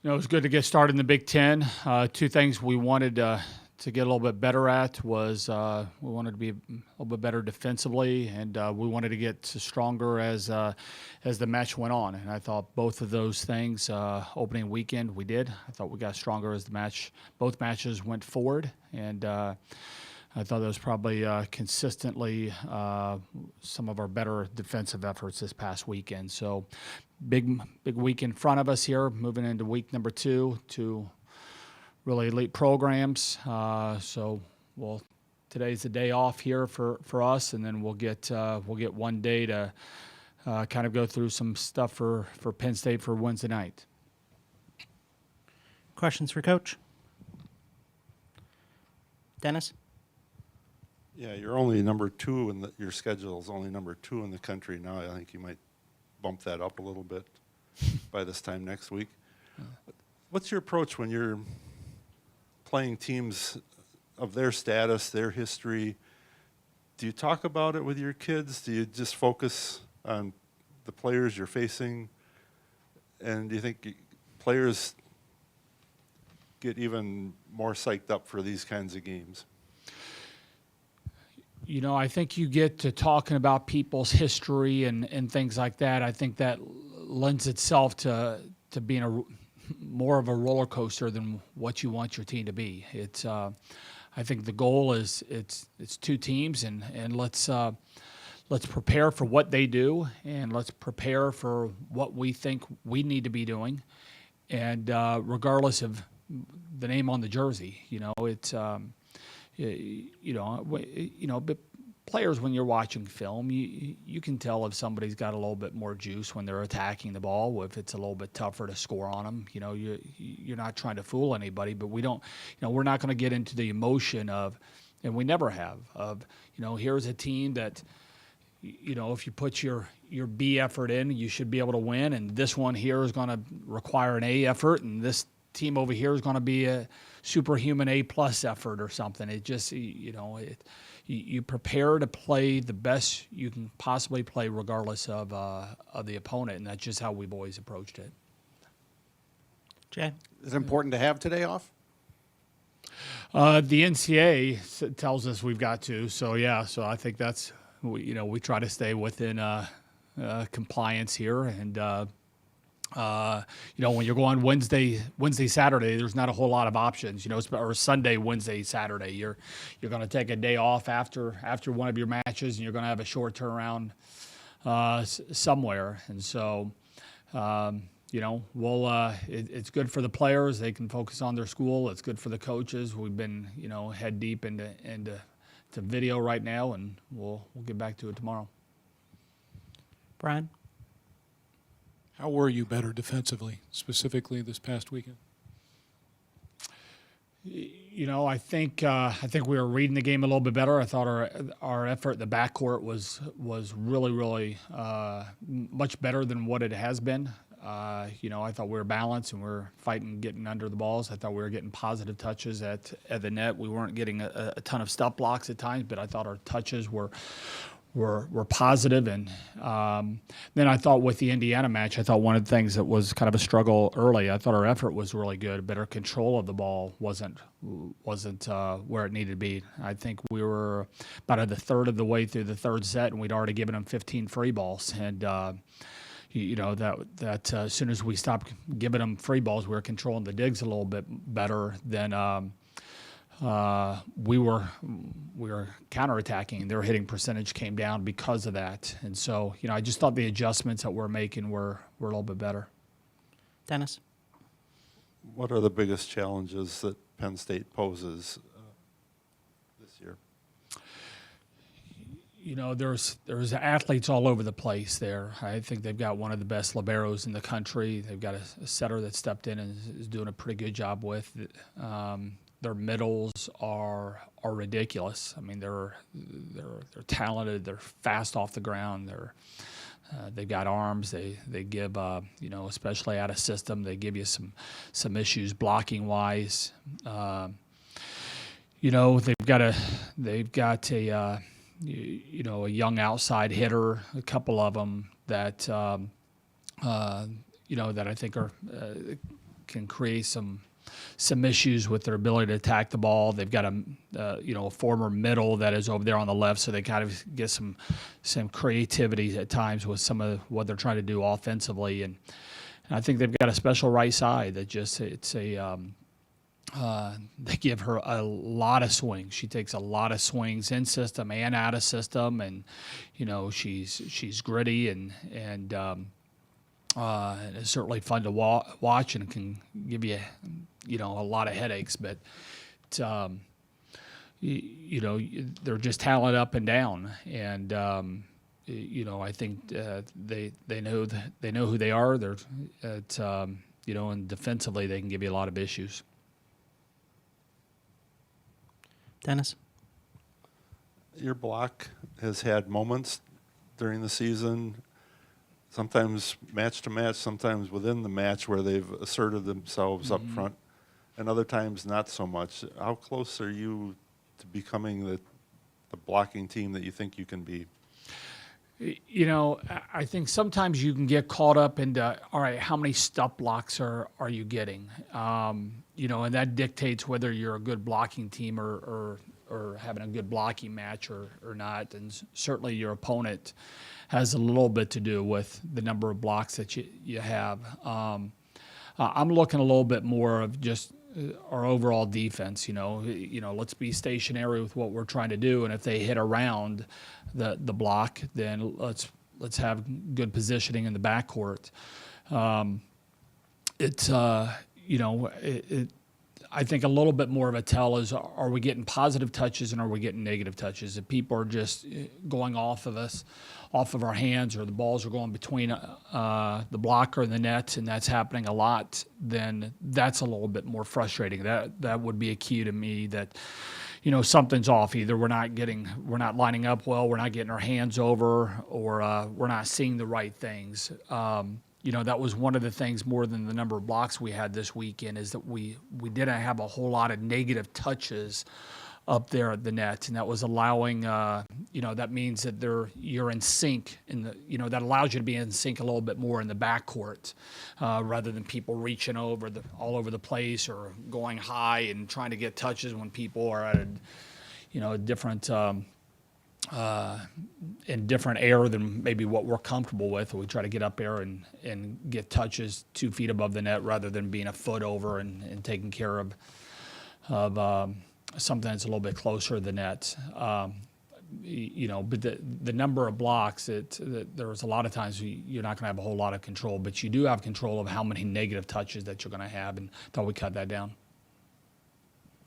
It was good to get started in the Big Ten. Two things we wanted to get a little bit better at was we wanted to be a little bit better defensively, and we wanted to get stronger as the match went on. And I thought both of those things opening weekend we did. I thought we got stronger as both matches went forward, and I thought that was probably consistently some of our better defensive efforts this past weekend. So big week in front of us here, moving into week number 2 to really elite programs. Today's the day off here for us, and then we'll get one day to kind of go through some stuff for Penn State for Wednesday night. Questions for Coach? Dennis? Yeah, you're only number 2 in your schedule is only number 2 in the country now. I think you might bump that up a little bit by this time next week. What's your approach when you're playing teams of their status, their history? Do you talk about it with your kids? Do you just focus on the players you're facing? And do you think players get even more psyched up for these kinds of games? I think you get to talking about people's history and things like that. I think that lends itself to being more of a roller coaster than what you want your team to be. It's I think the goal is it's 2 teams, and let's prepare for what they do, and let's prepare for what we think we need to be doing, and regardless of the name on the jersey, it's. But players, when you're watching film, you can tell if somebody's got a little bit more juice when they're attacking the ball, if it's a little bit tougher to score on them. You're not trying to fool anybody, but we're not going to get into the emotion of, and we never have, of, here's a team that, if you put your B effort in, you should be able to win, and this one here is going to require an A effort, and this team over here is going to be a superhuman A+ effort or something. It just, you prepare to play the best you can possibly play regardless of the opponent, and that's just how we've always approached it. Jay? Is it important to have today off? The NCAA tells us we've got to, so I think that's, we try to stay within compliance here, and when you're going Wednesday, Saturday, there's not a whole lot of options, or Sunday, Wednesday, Saturday. You're going to take a day off after one of your matches, and you're going to have a short turnaround somewhere. And so, it's good for the players. They can focus on their school. It's good for the coaches. We've been, head deep into video right now, and we'll get back to it tomorrow. Brian? How were you better defensively, specifically this past weekend? I think we were reading the game a little bit better. I thought our effort in the backcourt was really, really much better than what it has been. I thought we were balanced and we were fighting, getting under the balls. I thought we were getting positive touches at the net. We weren't getting a ton of stop blocks at times, but I thought our touches were positive. And then I thought with the Indiana match, I thought one of the things that was kind of a struggle early, I thought our effort was really good, but our control of the ball wasn't where it needed to be. I think we were about a third of the way through the third set, and we'd already given them 15 free balls. And that as soon as we stopped giving them free balls, we were controlling the digs a little bit better than we were counterattacking. Their hitting percentage came down because of that. And so, I just thought the adjustments that we're making were a little bit better. Dennis? What are the biggest challenges that Penn State poses this year? There's athletes all over the place there. I think they've got one of the best liberos in the country. They've got a setter that stepped in and is doing a pretty good job with. Their middles are ridiculous. I mean, they're talented. They're fast off the ground. They've got arms. They give especially out of system, they give you some issues blocking wise. They've got a young outside hitter, a couple of them that that I think are can create some issues with their ability to attack the ball. They've got a former middle that is over there on the left, so they kind of get some creativity at times with some of what they're trying to do offensively. And I think they've got a special right side that they give her a lot of swings. She takes a lot of swings in system and out of system, and she's gritty and it's certainly fun to watch and can give you a lot of headaches. But they're just talent up and down, and I think they know who they are. And defensively they can give you a lot of issues. Dennis? Your block has had moments during the season, sometimes match to match, sometimes within the match where they've asserted themselves up front, and other times not so much. How close are you to becoming the blocking team that you think you can be? I think sometimes you can get caught up into, all right, how many stop blocks are you getting? And that dictates whether you're a good blocking team or having a good blocking match or not. And certainly your opponent has a little bit to do with the number of blocks that you have. I'm looking a little bit more of just our overall defense. Let's be stationary with what we're trying to do, and if they hit around the block, then let's have good positioning in the backcourt. I think a little bit more of a tell is, are we getting positive touches and are we getting negative touches? If people are just going off of us, off of our hands, or the balls are going between the blocker and the net, and that's happening a lot, then that's a little bit more frustrating. That would be a key to me that, something's off. Either we're not lining up well, we're not getting our hands over, or we're not seeing the right things. That was one of the things more than the number of blocks we had this weekend, is that we didn't have a whole lot of negative touches up there at the net, and that was allowing, that means that you're in sync that allows you to be in sync a little bit more in the backcourt, rather than people reaching all over the place or going high and trying to get touches when people are at a different, in different air than maybe what we're comfortable with. We try to get up there and get touches 2 feet above the net rather than being a foot over and taking care of something that's a little bit closer to the net. But the number of blocks, there's a lot of times you're not going to have a whole lot of control, but you do have control of how many negative touches that you're going to have, and thought we cut that down.